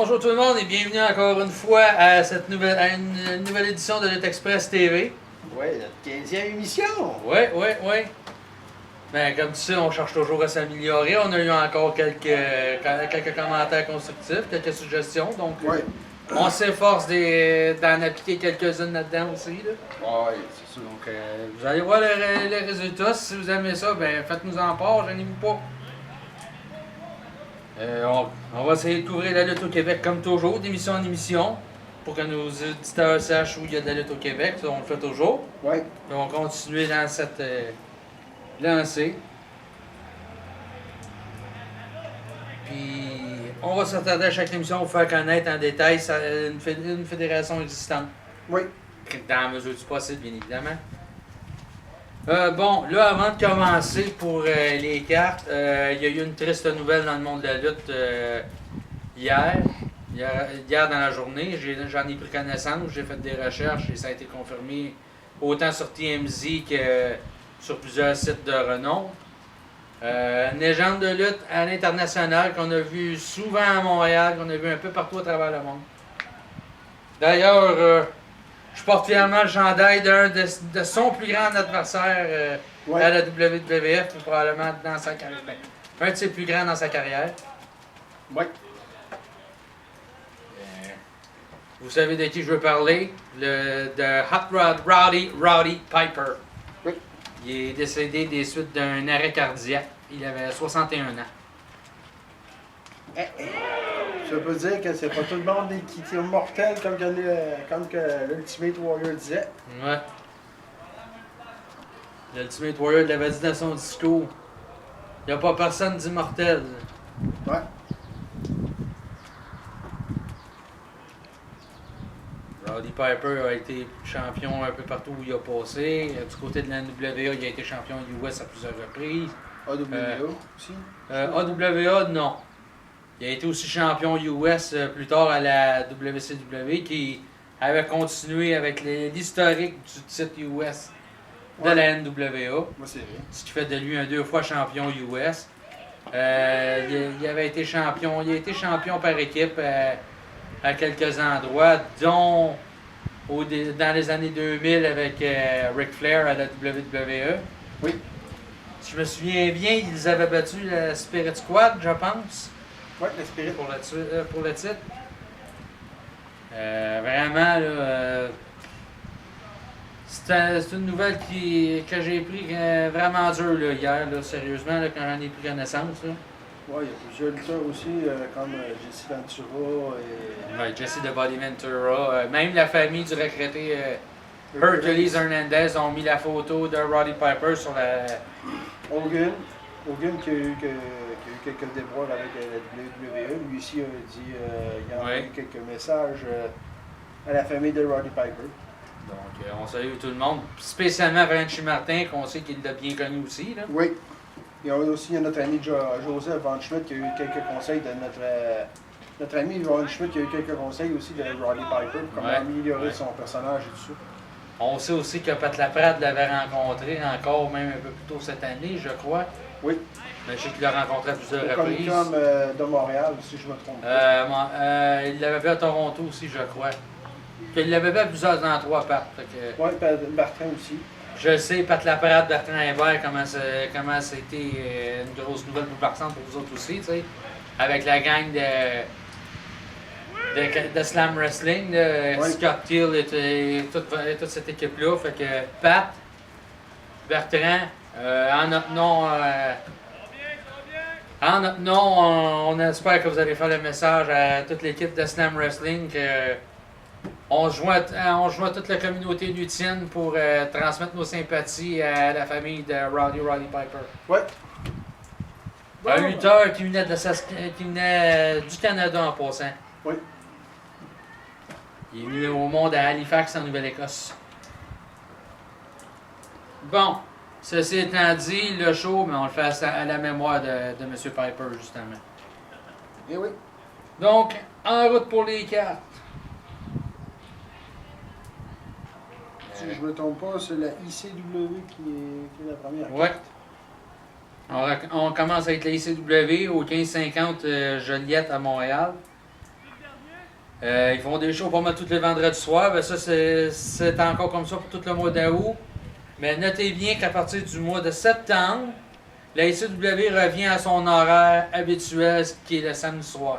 Bonjour tout le monde et bienvenue encore une fois à une nouvelle édition de Lutte Express TV. Ouais, notre 15e émission. Oui. Ben, comme tu sais, on cherche toujours à s'améliorer. On a eu encore quelques commentaires constructifs, quelques suggestions. Donc, Ouais. on s'efforce d'en appliquer quelques-unes là-dedans aussi. Là. Ouais, c'est ça. Donc, vous allez voir les résultats. Si vous aimez ça, ben, faites-nous en part, gênez-vous pas. On va essayer de couvrir la lutte au Québec comme toujours, d'émission en émission, pour que nos auditeurs sachent où il y a de la lutte au Québec. Ça, on le fait toujours. Ouais. Et on va continuer dans cette lancée. Puis, on va s'attarder à chaque émission pour faire connaître en détail une fédération existante. Oui. Dans la mesure du possible, bien évidemment. Bon, là, avant de commencer pour les cartes, il y a eu une triste nouvelle dans le monde de la lutte hier dans la journée. J'en ai pris connaissance, j'ai fait des recherches et ça a été confirmé autant sur TMZ que sur plusieurs sites de renom. Une légende de lutte à l'international qu'on a vu souvent à Montréal, qu'on a vu un peu partout à travers le monde. D'ailleurs, je porte fièrement le chandail de son plus grand adversaire à la WWF, probablement dans sa carrière. Un de ses plus grands dans sa carrière. Oui. Vous savez de qui je veux parler? De Hot Rod Roddy Piper. Oui. Il est décédé des suites d'un arrêt cardiaque. Il avait 61 ans. Ça veut dire que c'est pas tout le monde qui est mortel comme que l'Ultimate Warrior disait. Ouais. L'Ultimate Warrior l'avait dit dans son discours. Il n'y a pas personne d'immortel. Ouais. Roddy Piper a été champion un peu partout où il a passé. Du côté de la NWA, il a été champion US à plusieurs reprises. AWA aussi? AWA, non. Il a été aussi champion US plus tard à la WCW qui avait continué avec l'historique du titre US de la NWA. Moi, c'est vrai. Ce qui fait de lui un 2 fois champion US. Il a été champion par équipe à quelques endroits, dont dans les années 2000 avec Ric Flair à la WWE. Oui. Si je me souviens bien, ils avaient battu la Spirit Squad, je pense. Oui, le Spirit. Pour le titre. Vraiment, là, c'est une nouvelle que j'ai pris vraiment dure là, hier, là, sérieusement, là, quand j'en ai pris connaissance. Là. Oui, il y a plusieurs lutteurs aussi, comme Jesse Ventura et... Ouais, Jesse the Body Ventura. Même la famille du regretté Hercules Hernandez ont mis la photo de Roddy Piper sur la... Hogan qui a eu quelques déboires avec la WWE, lui aussi a dit, il a envoyé quelques messages à la famille de Roddy Piper. Donc, on salue tout le monde, spécialement Frenchy Martin, qu'on sait qu'il l'a bien connu aussi. Là. Oui. Il y a aussi notre ami Joseph Von Schmidt qui a eu quelques conseils de notre ami Von Schmidt qui a eu quelques conseils aussi de Roddy Piper pour comment améliorer son personnage et tout ça. On sait aussi que Pat Laprade l'avait rencontré encore même un peu plus tôt cette année, je crois. Oui. Mais je sais qu'il l'a rencontré à plusieurs reprises. Comme de Montréal, si je me trompe pas. Il l'avait fait à Toronto aussi, je crois. Il l'avait fait à plusieurs endroits, Pat. Oui, Bertrand aussi. Je sais, Pat Laprade, Bertrand Hébert, comment c'était une grosse nouvelle bouleversante pour vous autres aussi, tu sais. Avec la gang de Slam Wrestling, Scott Teal et toute cette équipe-là. Fait que Pat, Bertrand, en notre nom, on espère que vous allez faire le message à toute l'équipe de Slam Wrestling que on joint toute la communauté luthine pour transmettre nos sympathies à la famille de Roddy Piper. Ouais. Un lutteur qui venait du Canada en passant. Oui. Il est venu au monde à Halifax, en Nouvelle-Écosse. Bon, ceci étant dit, le show, mais on le fait à la mémoire de M. Piper, justement. Eh oui. Donc, en route pour les cartes. Si je ne me trompe pas, c'est la ICW qui est la première. Ouais. On commence avec la ICW au 1550 Joliette à Montréal. Ils font des shows pas mal tous les vendredis soirs. Ben ça, c'est encore comme ça pour tout le mois d'août. Mais notez bien qu'à partir du mois de septembre, la ICW revient à son horaire habituel, ce qui est le samedi soir.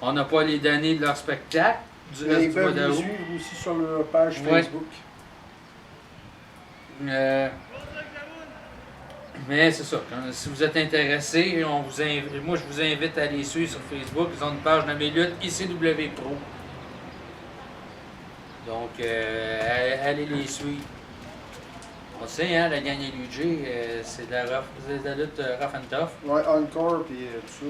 On n'a pas les données de leur spectacle du reste Ils du mois peuvent les d'août. suivre aussi sur leur page Ouais. Facebook. Mais c'est ça. Si vous êtes intéressé, moi je vous invite à les suivre sur Facebook. Ils ont une page nommée Lutte ICW Pro. Donc, allez les suivre. On sait, hein, la gang LUJ, c'est de la lutte rough and tough. Ouais, encore, puis tout ça.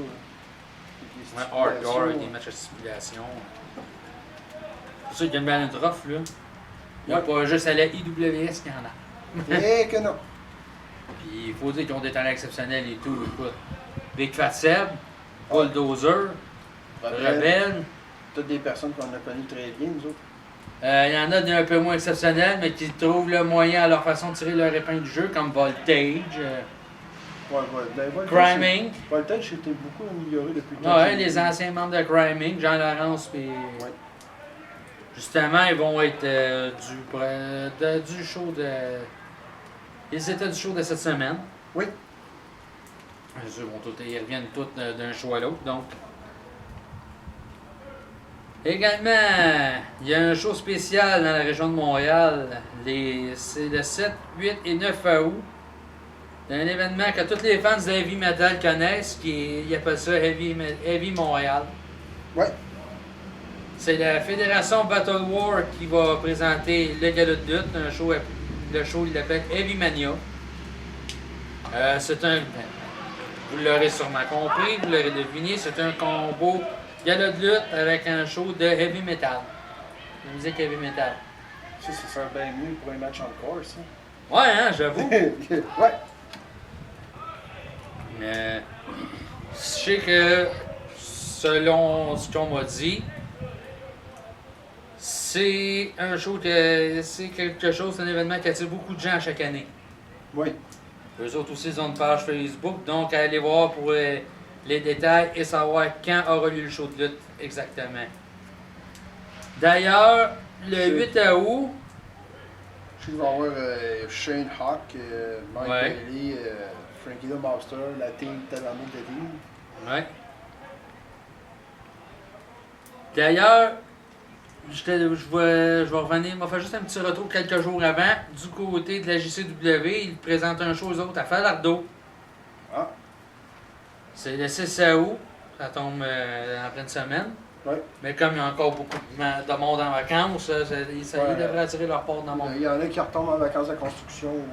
Ouais, hardcore, avec des matchs de stipulation. C'est pour ça qu'il y a une belle lutte rough, là. Il n'y a pas juste à la IWS qu'il y en a. Et que non. Puis il faut dire qu'ils ont des talents exceptionnels et tout. Écoute, Big Fat Seb, Bulldozer, Rebelle. Toutes des personnes qu'on a connues très bien, nous autres. Il y en a un peu moins exceptionnels, mais qui trouvent le moyen à leur façon de tirer leur épingle du jeu, comme Voltage, Voltage, Crime Inc. Voltage était beaucoup amélioré depuis le temps. Ouais, les anciens membres de Crime Inc., Jean Laurence, puis. Ouais. Justement, ils vont être du show de. Ils étaient du show de cette semaine. Oui. Ils reviennent tous d'un show à l'autre, donc. Également, il y a un show spécial dans la région de Montréal. C'est le 7, 8 et 9 août. C'est un événement que tous les fans de Heavy Metal connaissent, ils appellent ça Heavy Montréal. Ouais. C'est la Fédération Battle War qui va présenter le galop de lutte, le show il l'appelle Heavy Mania. C'est un, vous l'aurez sûrement compris, vous l'aurez deviné, c'est un combo galop de lutte avec un show de heavy metal, de musique heavy metal. Ça serait bien mieux pour un match encore, ça. Ouais, hein, j'avoue. Ouais. Je sais que, selon ce qu'on m'a dit, c'est un show c'est quelque chose, c'est un événement qui attire beaucoup de gens chaque année. Oui. Eux autres aussi, ils ont une page Facebook, donc allez voir pour les détails et savoir quand aura lieu le show de lutte exactement. D'ailleurs, le 8 août, Je sais qu'il va y avoir Shane Hawk, Mike Ouais. Bailey, Frankie the Monster, la team Tavernier de Dean. ouais. D'ailleurs, je vais revenir, il m'a fait juste un petit retour quelques jours avant. Du côté de la JCW, ils présentent un show aux autres à Falardeau. Ah. C'est le 6 août, ça tombe en pleine semaine. Ouais. Mais comme il y a encore beaucoup de monde en vacances, ça Ouais. ils devraient attirer leur part dans le monde. Il y en a qui retombent en vacances de construction ou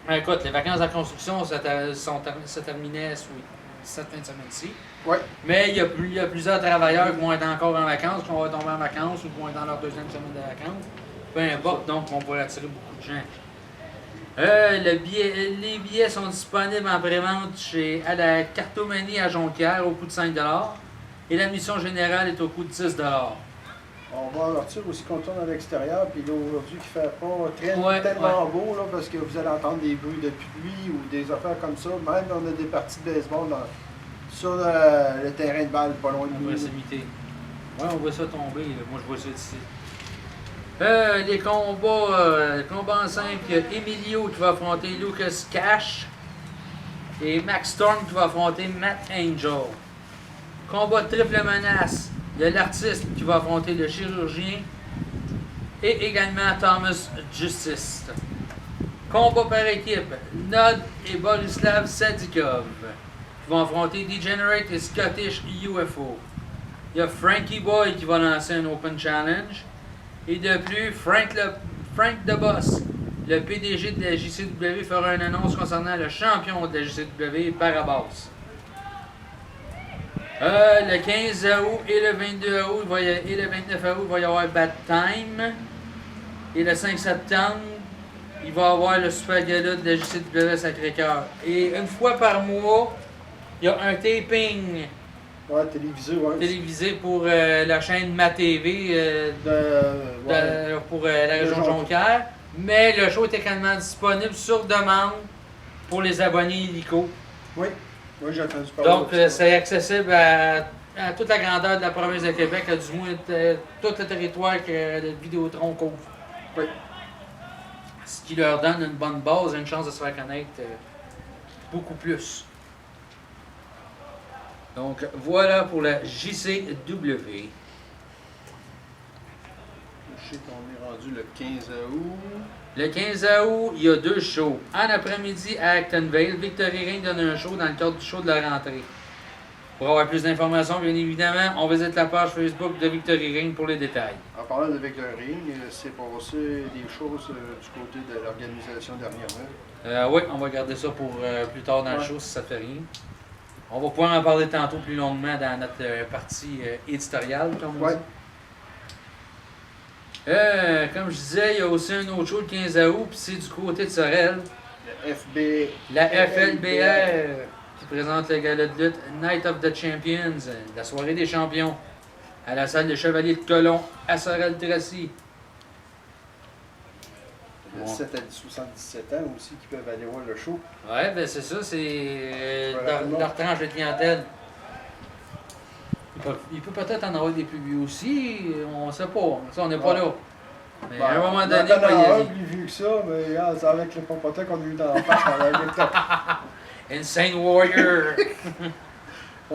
des. Écoute, les vacances de construction, ça terminait sous cette fin de semaine-ci. Ouais. Mais il y a plusieurs travailleurs qui vont être encore en vacances, qui vont tomber en vacances ou qui vont être dans leur deuxième semaine de vacances. Peu importe, donc on pourrait attirer beaucoup de gens. Les billets sont disponibles en pré-vente à la Cartomanie à Jonquière au coût de 5 $. Et l'admission générale est au coût de 10 $. On va avertir aussi qu'on tourne à l'extérieur, puis là aujourd'hui qui fait pas Ouais, tellement beau, là, parce que vous allez entendre des bruits de pluie ou des affaires comme ça. Même on a des parties de baseball sur le terrain de balle, pas loin de En nous. proximité. Ouais, on voit ça tomber. Là. Moi, je vois ça d'ici. Les combats en 5, il y a Emilio qui va affronter Lucas Cash et Max Storm qui va affronter Matt Angel. Combat de triple menace, il y a l'artiste qui va affronter le chirurgien et également Thomas Justice. Combat par équipe, Nod et Borislav Sadikov qui vont affronter Degenerate et Scottish UFO. Il y a Frankie Boy qui va lancer un Open Challenge. Et de plus, Frank the Boss, le PDG de la JCW, fera une annonce concernant le champion de la JCW, Barabas. Le 15 août et le 22 août et le 29 août, il va y avoir Bad Time. Et le 5 septembre, il va y avoir le Super Gala de la JCW Sacré-Cœur. Et une fois par mois, il y a un taping Ouais, télévisé, pour la chaîne MaTV pour la région de Jonquière. Mais le show est également disponible sur demande pour les abonnés illico. Oui. Moi, j'ai entendu parler Donc, de ça. c'est accessible à toute la grandeur de la province de Québec, du moins tout le territoire que le Vidéotron couvre. Oui. Ce qui leur donne une bonne base et une chance de se faire connaître beaucoup plus. Donc, voilà pour la JCW. Je sais qu'on est rendu le 15 août. Le 15 août, il y a 2 shows. En après-midi à Actonville, Victory Ring donne un show dans le cadre du show de la rentrée. Pour avoir plus d'informations, bien évidemment, on visite la page Facebook de Victory Ring pour les détails. En parlant de Victory, c'est passé des choses du côté de l'organisation dernièrement. Oui, on va garder ça pour plus tard dans le show si ça te fait rien. On va pouvoir en parler tantôt plus longuement dans notre partie éditoriale, comme on dit. Comme je disais, il y a aussi un autre show le 15 août, puis c'est du côté de Sorel. La FLBR, qui présente le gala de lutte Night of the Champions, la soirée des champions, à la salle des Chevaliers de Colomb, à Sorel-Tracy. De 7 à 77 ans aussi qui peuvent aller voir le show. Ouais, ben c'est ça, c'est leur tranche de clientèle. Il peut peut-être en avoir des plus vieux aussi, on sait pas, ça on n'est pas là. Mais à un moment donné, il y en a un plus vieux que ça, mais c'est avec le popotin qu'on a eu dans la face. Insane Warrior!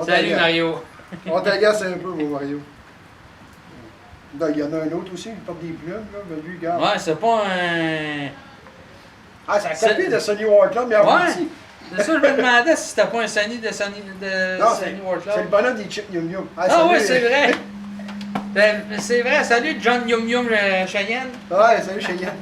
Salut Mario! On t'agace un peu, mon Mario. Il y en a un autre aussi, il porte des plumes, là, mais lui, regarde. Ouais, c'est pas un... Ah, c'est la copie de Sonny Wardclub, mais en petit. C'est ça, je me demandais si c'était pas un Sonny de Sonny Wardclub. C'est le bonhomme des Chip Yum Yum. Ah oui, c'est vrai! Ben, c'est vrai, salut John Yum Yum Cheyenne. Ouais, salut Cheyenne.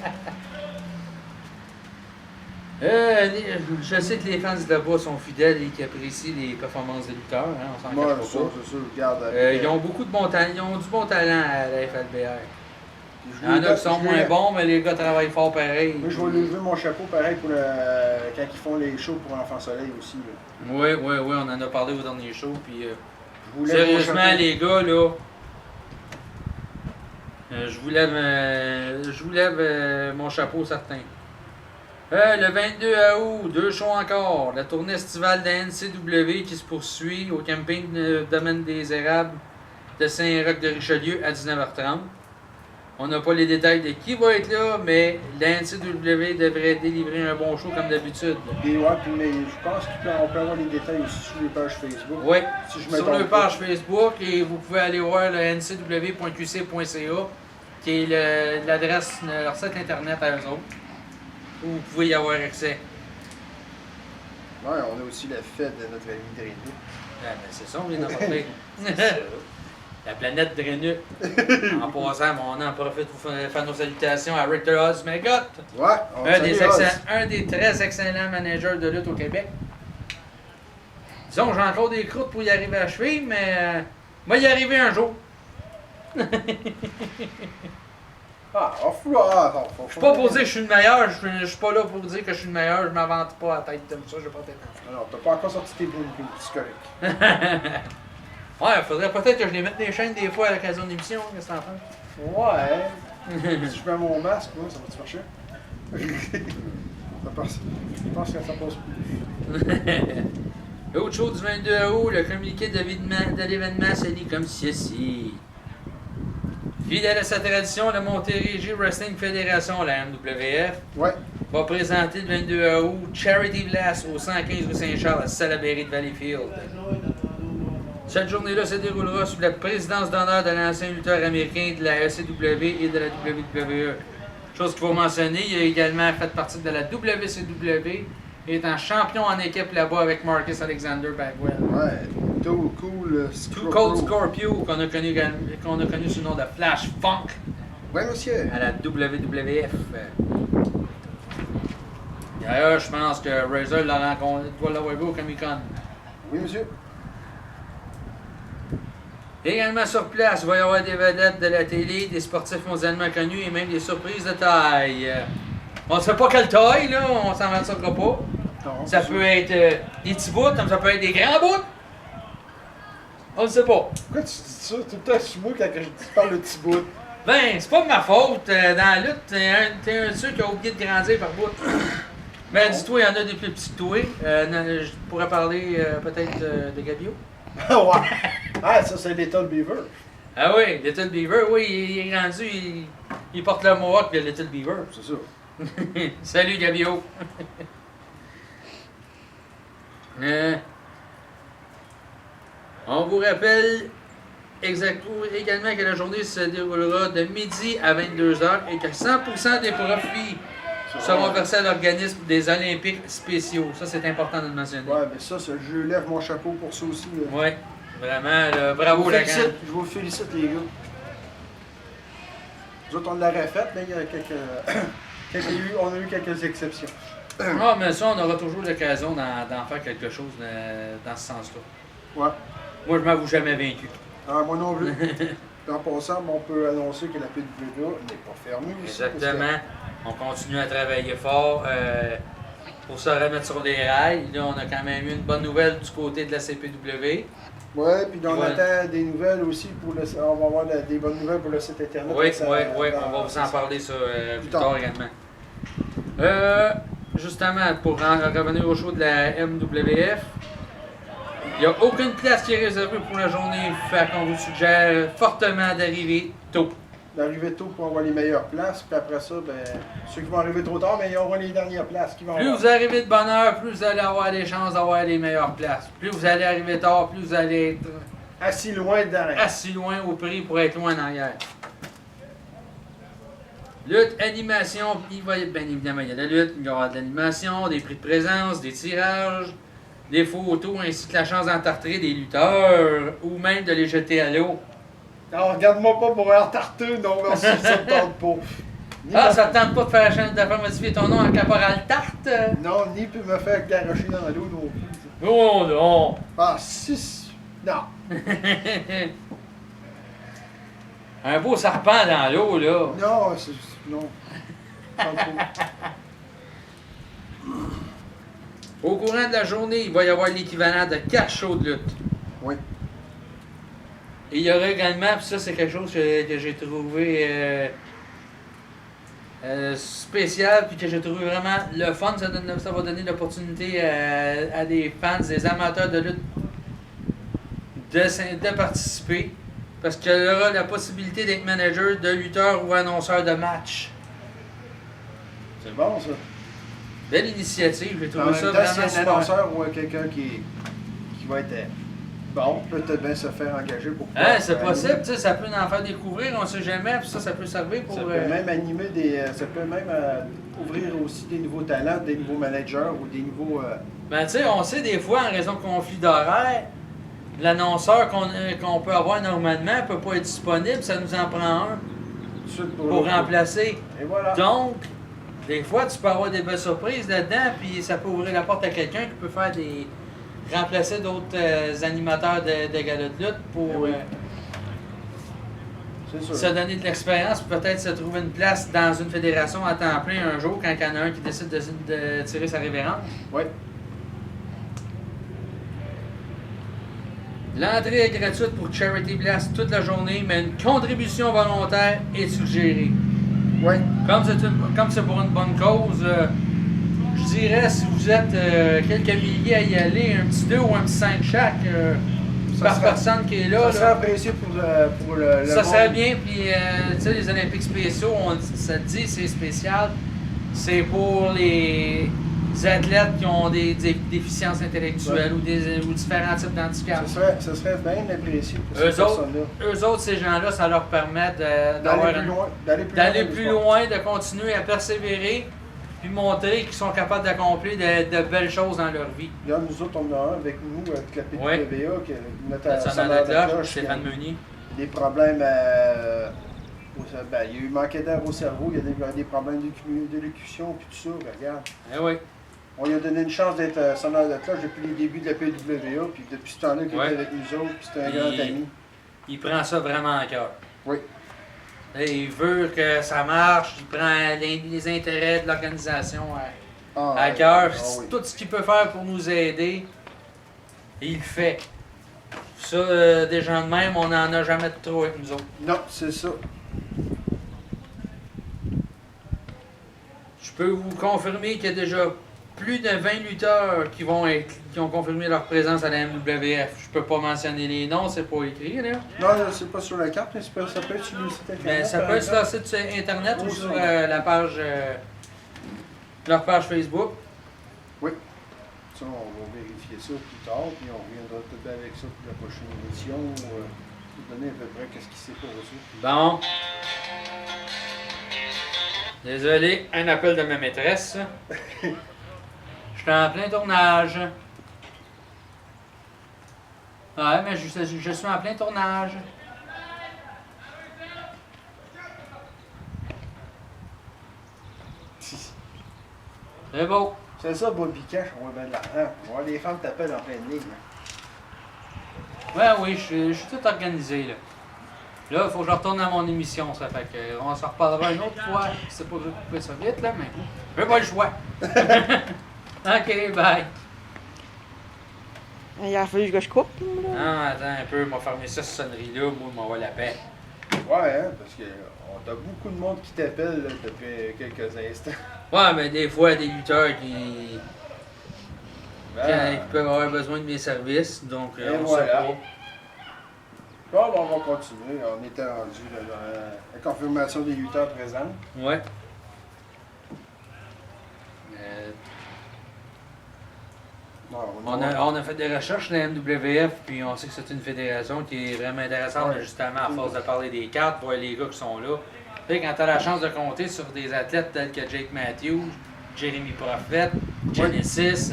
Je sais que les fans de là-bas sont fidèles et qui apprécient les performances des lutteurs, hein, on s'en cache pas. C'est sûr, regarde. Ils ont beaucoup de bon talent, ils ont du bon talent à la FLBR. Il y en a qui sont moins bons, mais les gars travaillent fort pareil. Moi, je vais lever mon chapeau pareil pour quand ils font les shows pour Enfant Soleil aussi. Là. Oui, on en a parlé au dernier show. Puis, sérieusement, les gars, là, je vous lève mon chapeau certain. Le 22 août, 2 shows encore. La tournée estivale de la NCW qui se poursuit au camping Domaine des Érables de Saint-Roch de Richelieu à 19h30. On n'a pas les détails de qui va être là, mais la NCW devrait délivrer un bon show comme d'habitude. Mais je pense qu'on peut avoir les détails aussi sur les pages Facebook. Oui, sur leur page Facebook, et vous pouvez aller voir le ncw.qc.ca, qui est l'adresse de leur site internet à eux autres, où vous pouvez y avoir accès. Ouais, on a aussi la fête de notre ami Drénu. Ben, c'est ça, on vient d'en parler. La planète Drénu. En passant, on en profite pour faire nos salutations à Richter Osmegot. Ouais, un des très excellents managers de lutte au Québec. Disons, j'ai encore des croûtes pour y arriver à cheville, mais moi y arriver un jour. Je suis pas pour dire que je suis le meilleur, je suis pas là pour dire que je suis le meilleur, je m'invente pas à la tête comme ça, je vais pas t'être enfant. Alors, t'as pas encore sorti tes boules, c'est correct. Ouais, faudrait peut-être que je les mette des chaînes des fois à l'occasion d'émission, qu'est-ce que t'en penses? Ouais. Si je mets mon masque, ouais, ça va-tu marcher? Je pense que ça passe plus. Autre chose du 22 août, le communiqué de l'événement se lit comme ceci. Fidèle à sa tradition, la Montérégie Wrestling Fédération, la MWF, va présenter le 22 août Charity Blast au 115 rue Saint-Charles à Salaberry de Valleyfield. Cette journée-là se déroulera sous la présidence d'honneur de l'ancien lutteur américain de la ECW et de la WWE. Chose qu'il faut mentionner, il a également fait partie de la WCW et est un champion en équipe là-bas avec Marcus Alexander Bagwell. Ouais, Too Cold Scorpio, qu'on a connu sous le nom de Flash Funk. Oui, monsieur. À la WWF. D'ailleurs, je pense que Razor doit l'avoir vu au Comic-Con. Oui, monsieur. Également sur place, il va y avoir des vedettes de la télé, des sportifs mondialement connus et même des surprises de taille. On ne sait pas quelle taille, là, on s'en aventurera pas. Non, ça peut être des petits bouts, comme ça peut être des grands bouts. On ne sait pas. Pourquoi tu dis ça tout le temps sur moi quand je parle de petits bouts? Ben, c'est pas de ma faute. Dans la lutte, t'es un de ceux qui a oublié de grandir par bout. Mais dis-toi, il y en a des plus petits que toi. Je pourrais parler peut-être de Gabio. Ouais. Ah, ça, c'est Little Beaver. Ah oui, Little Beaver, oui, il est rendu, il porte le mohawk de Little Beaver. C'est ça. Salut Gabio. On vous rappelle également que la journée se déroulera de midi à 22h et que 100% des profits seront versés à l'organisme des Olympiques spéciaux. Ça, c'est important de le mentionner. Ouais, mais ça, je lève mon chapeau pour ça aussi. Oui, vraiment, là, bravo la gang. Je vous félicite, les gars. Nous autres, on l'aurait fait, mais il y a on a eu quelques exceptions. Ah, mais ça, on aura toujours l'occasion d'en faire quelque chose dans ce sens-là. Ouais. Moi, je m'avoue jamais vaincu. Ah, moi non plus. En passant, on peut annoncer que la PWA n'est pas fermée aussi. Exactement. On continue à travailler fort pour se remettre sur les rails. Là, on a quand même eu une bonne nouvelle du côté de la CPW. Oui, puis on attend des nouvelles aussi pour le. On va avoir des bonnes nouvelles pour le site internet. Oui, on va vous en parler ça plus tard également. Justement, pour revenir au show de la MWF, il n'y a aucune place qui est réservée pour la journée. Fait qu'on vous suggère fortement d'arriver tôt. D'arriver tôt pour avoir les meilleures places, puis après ça, ben, ceux qui vont arriver trop tard, mais ils auront les dernières places qui vont Plus vous arrivez de bonne heure, plus vous allez avoir des chances d'avoir les meilleures places. Plus vous allez arriver tard, plus vous allez être assis loin derrière. Assis loin au prix pour être loin en arrière. Lutte, animation, il va bien évidemment, il y a de la lutte, il y aura de l'animation, des prix de présence, des tirages, des photos, ainsi que la chance d'entartrer des lutteurs ou même de les jeter à l'eau. Alors, regarde-moi pas pour un tarteux, non, merci, ça me tente pas. Ça te tente pas de faire modifier ton nom en Caporal Tarte? Non, ni peut me faire garocher dans l'eau non plus. Oh non! Ah, si. Non. Un beau serpent dans l'eau, là. Non, non. Au courant de la journée, il va y avoir l'équivalent de 4 shows de lutte. Oui. Et il y aura également, puis ça c'est quelque chose que j'ai trouvé spécial, puis que j'ai trouvé vraiment le fun. Ça va donner l'opportunité à des fans, des amateurs de lutte de participer. Parce qu'il aura la possibilité d'être manager de lutteur ou annonceur de match. C'est bon, ça. Belle initiative, j'ai trouvé ça temps, vraiment si un super. annonceur ou quelqu'un qui va être bon, peut-être bien se faire engager pour c'est possible, tu sais, ça peut en faire découvrir, on ne sait jamais, puis ça peut servir pour... Ça peut même animer ça peut même ouvrir aussi des nouveaux talents, des nouveaux managers ou des nouveaux... Ben tu sais, on sait des fois, en raison de conflit d'horaire, l'annonceur qu'on peut avoir normalement ne peut pas être disponible, ça nous en prend un pour remplacer. Et voilà. Donc, des fois, tu peux avoir des belles surprises là-dedans, puis ça peut ouvrir la porte à quelqu'un qui peut faire remplacer d'autres animateurs de gala de lutte pour se donner de l'expérience, peut-être se trouver une place dans une fédération à temps plein un jour quand il y en a un qui décide de tirer sa révérence. Oui. L'entrée est gratuite pour Charity Blast toute la journée, mais une contribution volontaire est suggérée. Oui. Comme c'est pour une bonne cause, je dirais, si vous êtes quelques milliers à y aller, un petit 2 ou un petit 5 chaque par personne qui est là. Ça serait apprécié pour le ça serait bien, puis tu sais, les Olympiques spéciaux, ça te dit, c'est spécial. C'est pour les athlètes qui ont des déficiences intellectuelles ou différents types d'handicap. Ça serait bien apprécié pour ces personnes-là. Eux autres, ces gens-là, ça leur permet d'aller plus loin, de continuer à persévérer, puis montrer qu'ils sont capables d'accomplir de belles choses dans leur vie. Regarde, nous autres, on a un avec nous, avec la PWA, qui notre sonneur de cloche, Stéphane Meunier. Des problèmes il y a eu manqué d'air au cerveau, il y a des problèmes d'élocution, puis tout ça, regarde. Eh oui. On lui a donné une chance d'être sonneur de cloche depuis les débuts de la PWA, puis depuis ce temps-là qu'il est avec nous autres, puis c'est un grand ami. Il prend ça vraiment à cœur. Oui. Et il veut que ça marche, il prend les intérêts de l'organisation à cœur. Oui. Tout ce qu'il peut faire pour nous aider, il le fait. Ça, des gens de même, on n'en a jamais de trop avec nous autres. Non, c'est ça. Je peux vous confirmer qu'il y a déjà plus de 20 lutteurs qui ont confirmé leur présence à la MWF. Je peux pas mentionner les noms, c'est pas écrit là. Non, c'est pas sur la carte, mais ça peut être sur le site internet. Ben, ça peut être sur leur site internet ou sur la page leur page Facebook. Oui. Ça, on va vérifier ça plus tard, puis on reviendra tout avec ça pour la prochaine émission. Vous donner à peu près qu'est-ce qui s'est passé. Bon. Désolé, un appel de ma maîtresse. Je suis en plein tournage. Ouais, mais je suis en plein tournage. C'est beau. C'est ça, Bobby Cash, on va bien de l'argent. On va voir les femmes t'appellent en pleine ligne. Ouais, oui, je suis tout organisé là. Là, il faut que je retourne à mon émission, ça fait que on s'en reparlera une autre fois. C'est pas de couper ça vite là, mais j'ai pas le choix. Ok, bye. Il a fallu que je coupe. Là. Non, attends un peu, m'a fermé ça, cette sonnerie-là, moi, m'envoie la paix. Ouais, hein, parce que t'as beaucoup de monde qui t'appelle là, depuis quelques instants. Ouais, mais des fois, des lutteurs qui peuvent avoir besoin de mes services, donc on voilà. sait pas. Bon, on va continuer. On était rendu là, dans la confirmation des lutteurs présents. Ouais. On a fait des recherches, la MWF, puis on sait que c'est une fédération qui est vraiment intéressante, ouais. justement, à force de parler des cartes, voir les gars qui sont là. Tu sais, quand tu as la chance de compter sur des athlètes tels que Jake Matthews, Jeremy Prophet, Genesis,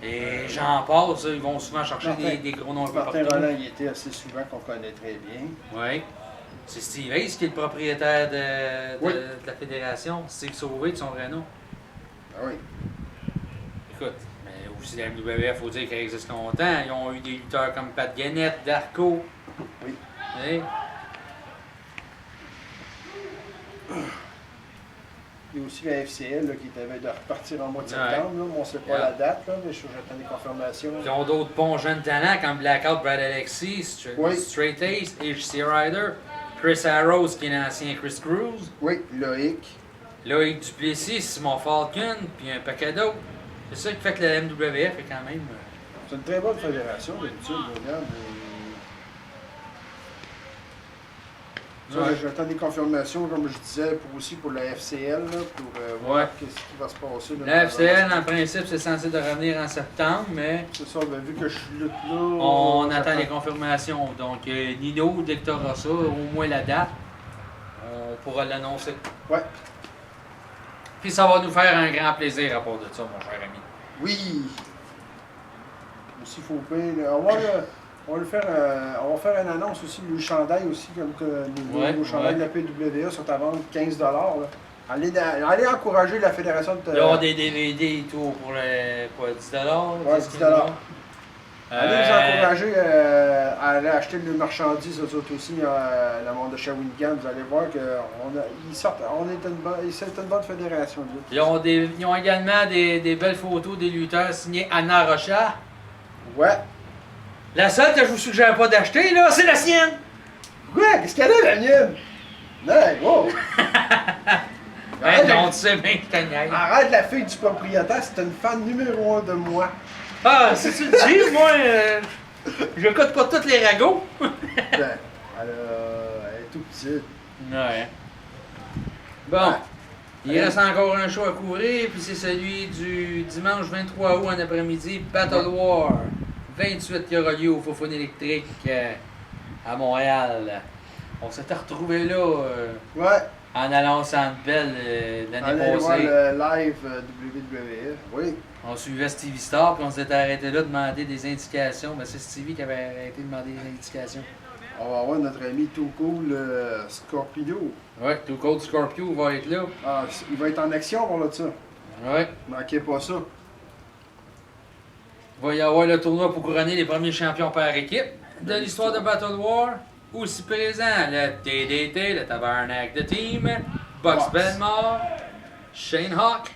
et j'en passe, ils vont souvent chercher des gros noms un peu Martin partout. Roland, il était assez souvent qu'on connaît très bien. Oui. C'est Steve Hayes qui est le propriétaire de la fédération. Steve Sauvé de son vrai nom. Ah oui. Écoute, mais aussi la MWF, il faut dire qu'elle existe longtemps. Ils ont eu des lutteurs comme Pat Guenette, Darko. Oui. Hey. Il y a aussi la FCL là, qui avait de repartir en mois de Ouais. septembre. Là, mais on ne sait pas la date, là, mais j'attends des confirmations. Ils ont d'autres bons jeunes talents comme Blackout Brad Alexis, Straight Ace, HC Rider, Chris Arrows qui est l'ancien Chris Cruz, Oui, Loïc. Loïc Duplessis, Simon Falcon, puis un paquet d'autres. C'est ça qui fait que la MWF est quand même. C'est une très bonne fédération, d'habitude. Regarde. Ouais. J'attends des confirmations, comme je disais, pour la FCL, là, pour voir ce qui va se passer. Là, La FCL, en principe, c'est censé de revenir en septembre, mais c'est ça, ben, vu que je suis là, on attend les confirmations. Donc, Nino, dès que tu auras ça, au moins la date, on pourra l'annoncer. Ouais. Puis ça va nous faire un grand plaisir à part de ça, mon cher ami. Oui! Aussi, il faut payer. On va faire une annonce aussi, le chandail aussi, comme que les chandails de la PWA sont à vendre 15 $. Là. Allez encourager la fédération de... Il y aura des DVD et tout pour 10 $. Ouais, 10 $. Allez les encourager à aller acheter le marchandise, eux autres aussi, le monde de Shawinigan. Vous allez voir c'est une bonne fédération. Ils ont également des belles photos des lutteurs signés Anna Rocha. Ouais. La seule que je vous suggère pas d'acheter, là, c'est la sienne! Ouais, qu'est-ce qu'elle a, la mienne? Hey, wow! Ben non, tu sais bien que je te niaise. Arrête, la fille du propriétaire, c'est une fan numéro 1 de moi. Ah, si tu le dis, moi, je cote pas tous les ragots. Ben, elle est tout petite. Ouais. Bon, il reste encore un show à couvrir, puis c'est celui du dimanche 23 août en après-midi, Battle War. 28 qui aura lieu au Fofone électrique à Montréal. On s'était retrouvés là Ouais. en allant au Centre Bell l'année Allez voir passée. le live WWE. Oui. On suivait Stevie Star, puis on s'était arrêté là de demander des indications. Mais c'est Stevie qui avait arrêté de demander des indications. On va avoir notre ami Too Cool Scorpio. Ouais, Too Cold Scorpio va être là. Ah, il va être en action pour là de ça. Ouais. Manquez pas ça. Il va y avoir le tournoi pour couronner les premiers champions par équipe de l'histoire de Battle War. Aussi présent, le TDT, le Tabarnak de Team, Bucks Belmore, Shane Hawk,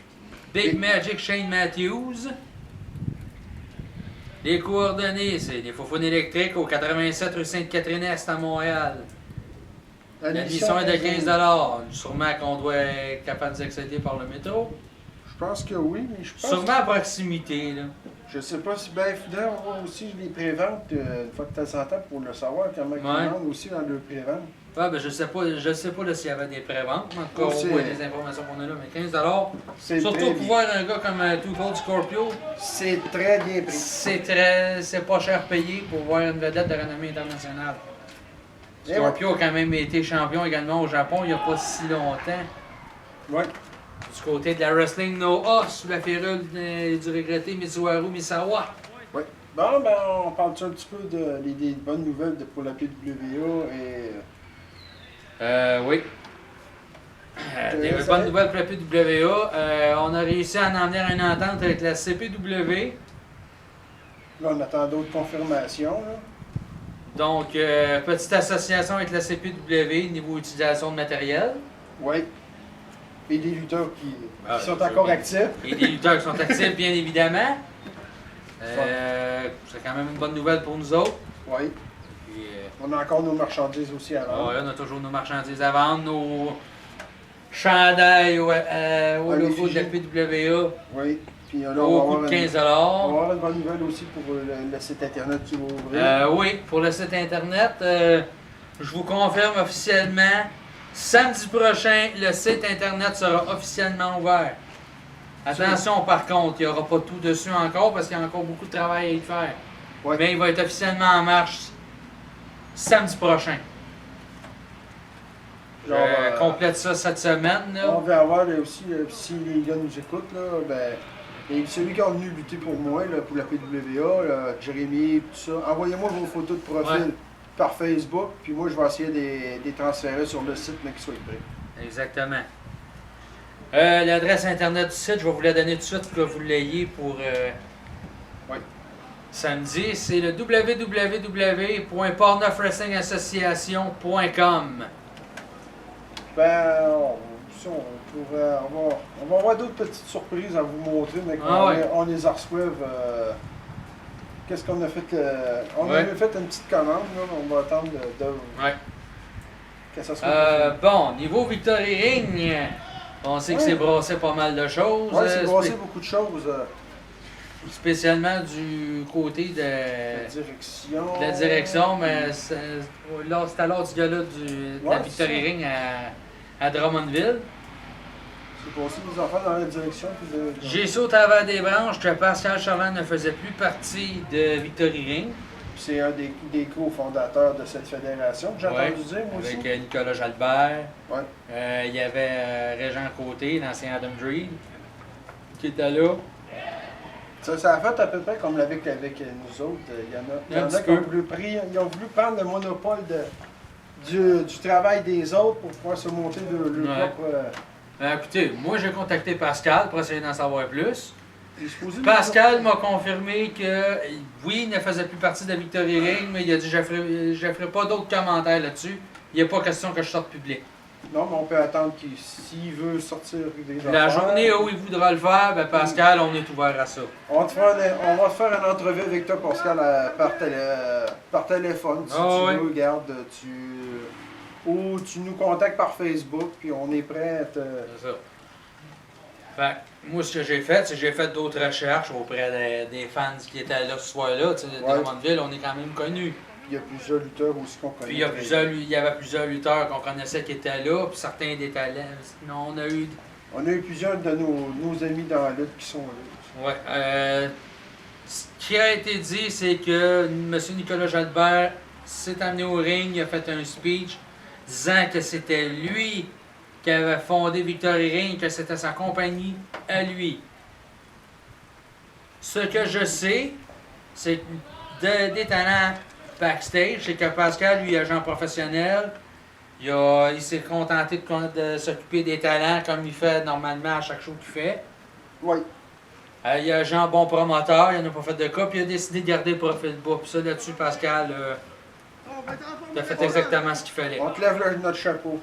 Big Magic Shane Matthews. Les coordonnées, c'est les Fofone électriques au 87 rue Sainte-Catherine-Est à Montréal. L'admission est de 15 $. Sûrement qu'on doit être capable d'accéder par le métro. Je pense que oui, mais je pense Sûrement à proximité, là. Je sais pas si ben il faudrait avoir aussi les préventes une fois de temps en temps pour le savoir comment ils vendent aussi dans le prévente. Ouais, ben je sais pas là, s'il y avait des préventes, mais encore C'est- au moins des informations qu'on a là, mais 15 C'est surtout très pour bien. voir un gars comme Too Cold Scorpio, C'est très bien pris. c'est pas cher payé pour voir une vedette de renommée internationale. Et Scorpio a quand même été champion également au Japon il n'y a pas si longtemps. Ouais. Du côté de la Wrestling Noah, sous la férule du regretté Mitsuharu Misawa. Ouais. Bon, ben, on parle un petit peu des bonnes nouvelles pour la PWA et. Oui. Des ça bonnes va? nouvelles pour la PWA. On a réussi à en venir à une entente avec la CPW. Là, on attend d'autres confirmations. Là. Donc, petite association avec la CPW niveau utilisation de matériel. Oui. Et des lutteurs qui Ah, sont c'est encore sûr. actifs. Et des lutteurs qui sont actifs, bien évidemment. C'est quand même une bonne nouvelle pour nous autres. Oui. Puis, On a encore nos marchandises aussi à vendre. ouais, on a toujours nos marchandises à vendre, nos chandails au logo de la PWA Oui. Puis là, on va au avoir coût de 15 on va avoir une bonne nouvelle aussi pour le site internet qui va ouvrir. Oui, pour le site internet, je vous confirme officiellement, samedi prochain, le site internet sera officiellement ouvert. Attention par contre, il n'y aura pas tout dessus encore parce qu'il y a encore beaucoup de travail à y faire. Ouais. Mais il va être officiellement en marche samedi prochain. Genre, Je complète ça cette semaine. Là. On va avoir là, aussi, si les gars nous écoutent, là, ben, et celui qui est venu lutter pour moi, là, pour la PWA, là, Jérémy, tout ça, envoyez-moi vos photos de profil Ouais. par Facebook, puis moi je vais essayer de les transférer sur le site, mais qu'ils soient prêts. Exactement. L'adresse internet du site, je vais vous la donner tout de suite pour que vous l'ayez pour Oui. samedi. C'est le www.portneufwrestlingassociation.com. Ben, on va avoir d'autres petites surprises à vous montrer, mais quand ouais. on les reçoive. Qu'est-ce qu'on a fait? On Ouais. avait fait une petite commande, là, on va attendre Ouais. que ça soit. Bon, niveau Victory Ring, on sait que Ouais. c'est brassé pas mal de choses. Ouais, c'est brassé beaucoup de choses. Spécialement du côté de La direction. la direction, mais c'était lors du gala de la Ouais, Victory c'est ça. Ring à Drummondville. C'est passé des affaires dans la direction. Puis J'ai su au travers des branches que Pascal Chauvin ne faisait plus partie de Victory Ring. Puis c'est un des cofondateurs de cette fédération, que j'ai Ouais. entendu dire, moi aussi. Avec Nicolas Jalbert. Ouais. Il y avait Régent Côté, l'ancien Adam Dream, qui était là. Ça a fait à peu près comme avec nous autres. Il y en Un a petit qui ont peu. voulu, ils ont voulu prendre le monopole du travail des autres pour pouvoir se monter de leur Ouais. propre. Écoutez, moi j'ai contacté Pascal pour essayer d'en savoir plus. Il est supposé nous- Pascal m'a confirmé que oui, il ne faisait plus partie de Victory Ring, mais il a dit je ferai pas d'autres commentaires là-dessus. Il n'y a pas question que je sorte public. Non, mais on peut attendre s'il veut sortir des La affaires. journée où il voudra le faire, ben Pascal, on est ouvert à ça. On va te faire une entrevue avec toi, Pascal, par téléphone. Si Ah, tu ouais. veux, regarde, ou tu nous contactes par Facebook, puis on est prêt à te. C'est ça. Fait que moi, ce que j'ai fait, c'est que j'ai fait d'autres recherches auprès des fans qui étaient là ce soir-là. Tu sais, de Ouais. Drummondville, on est quand même connus. Il y a plusieurs lutteurs aussi qu'on connaît. Puis il y avait plusieurs lutteurs qu'on connaissait qui étaient là, puis certains des talents. Sinon, on a eu. On a eu plusieurs de nos amis dans la lutte qui sont là. Ouais. Ce qui a été dit, c'est que M. Nicolas Jalbert s'est amené au ring, il a fait un speech disant que c'était lui qui avait fondé Victory Ring, que c'était sa compagnie à lui. Ce que je sais, c'est que des talents backstage, c'est que Pascal, lui, est agent professionnel. Il s'est contenté de s'occuper des talents comme il fait normalement à chaque show qu'il fait. Oui. Il y a Jean bon promoteur, il n'en a pas fait de cas, puis il a décidé de garder le profil bas. Puis ça, là-dessus, Pascal, il a fait exactement ce qu'il fallait. On te lève notre chapeau.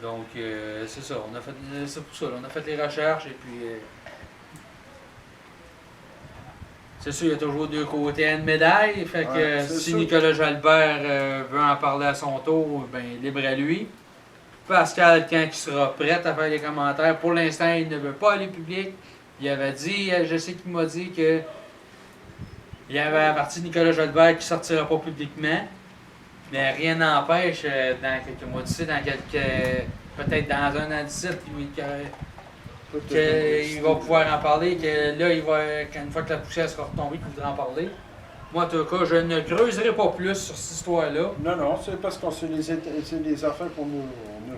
Donc, c'est ça. C'est pour ça. Là, on a fait les recherches et puis. C'est sûr, il y a toujours deux côtés à une médaille. Fait que Ouais, c'est si sûr. Nicolas Jalbert veut en parler à son tour, ben libre à lui. Pascal, quand il sera prêt à faire les commentaires, pour l'instant, il ne veut pas aller public. Il avait dit, je sais qu'il m'a dit que il y avait averti Nicolas Jalbert qui ne sortira pas publiquement. Mais rien n'empêche, dans quelques mois d'ici, peut-être dans un an d'ici, qu'il va pouvoir en parler, que là, une fois que la poussière sera retombée, qu'il voudra en parler. Moi, en tout cas, je ne creuserai pas plus sur cette histoire-là. Non, c'est parce qu'on c'est des affaires qu'on nous.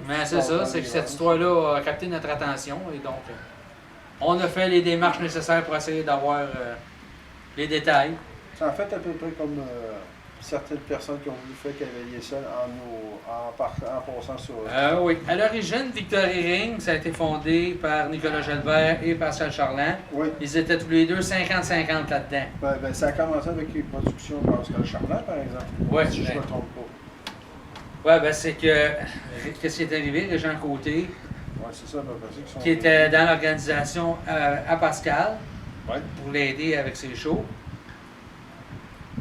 Mais c'est ça, c'est que cette histoire-là a capté notre attention et donc on a fait les démarches nécessaires pour essayer d'avoir les détails. C'est en fait à peu près comme certaines personnes qui ont voulu faire cavalier seul en passant sur. Oui. À l'origine, Victory Ring, ça a été fondé par Nicolas Jalbert et Pascal Charland. Oui. Ils étaient tous les deux 50-50 là-dedans. Ben, ça a commencé avec les productions de Pascal Charland, par exemple. Oui. Si je ne me trompe pas. Oui, ben c'est que. Qu'est-ce qui est arrivé? Régent Côté, Oui, c'est ça, qui était dans l'organisation à Pascal, ouais. pour l'aider avec ses shows,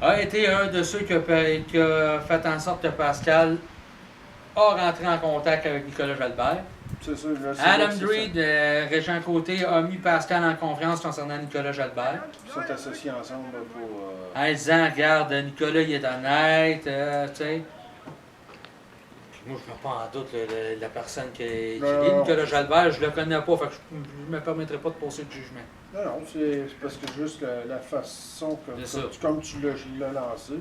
a été un de ceux qui a fait en sorte que Pascal a rentré en contact avec Nicolas Jalbert. C'est ça, Adam Dreed, Régent Côté, a mis Pascal en confiance concernant Nicolas Jalbert. Ils sont associés ensemble pour. En disant, regarde, Nicolas, il est honnête, tu sais. Moi, je ne mets pas en doute la personne qui est Nicolas Jalbert, je le connais pas, fait que je ne me permettrai pas de passer de jugement. Non, c'est parce que juste la façon comme tu l'as lancé.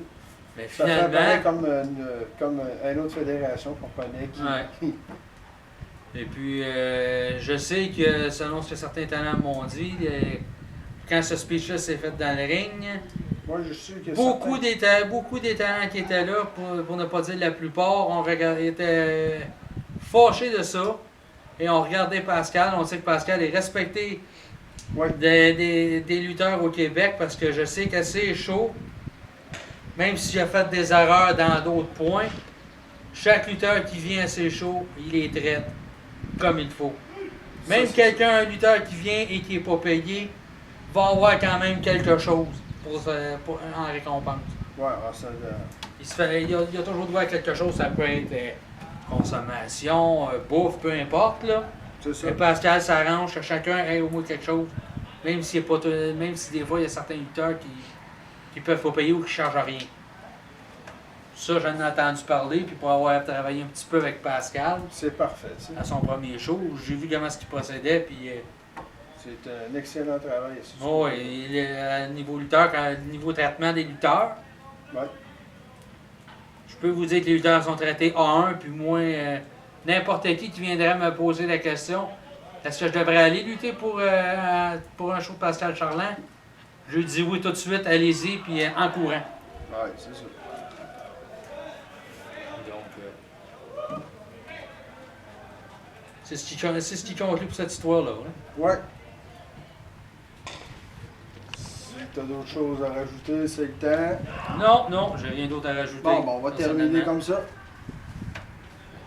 Mais Ça finalement. fait comme une autre fédération qu'on connaît qui. Ouais. Et puis, je sais que selon ce que certains talents m'ont dit, quand ce speech-là s'est fait dans le ring, moi, je sais que beaucoup des talents qui étaient là, pour ne pas dire la plupart, étaient fâchés de ça. Et on regardait Pascal. On sait que Pascal est respecté des lutteurs au Québec parce que je sais qu'assez chaud, même s'il a fait des erreurs dans d'autres points, chaque lutteur qui vient à ses shows, il les traite comme il faut. Même un lutteur qui vient et qui n'est pas payé, va avoir quand même quelque chose en récompense. Ouais, il y a toujours droit à quelque chose, ça peut être consommation, bouffe, peu importe. Là. C'est ça. Et Pascal s'arrange que chacun ait au moins quelque chose. Même si des fois il y a certains lutteurs qui peuvent pas payer ou qui ne chargent rien. Ça, j'en ai entendu parler, puis pour avoir travaillé un petit peu avec Pascal. C'est parfait, ça. À son premier show, j'ai vu comment il procédait, puis. C'est un excellent travail. Oui, niveau lutteur, niveau traitement des lutteurs. Ouais. Je peux vous dire que les lutteurs sont traités A1, puis moi, n'importe qui viendrait me poser la question, est-ce que je devrais aller lutter pour un show de Pascal Charland? Je lui dis oui tout de suite, allez-y, puis en courant. Oui, c'est ça. Donc, c'est ce qui conclut pour cette histoire-là. Hein? Ouais. Si tu as d'autres choses à rajouter, c'est le temps. Non, j'ai rien d'autre à rajouter. Bon, on va terminer comme ça.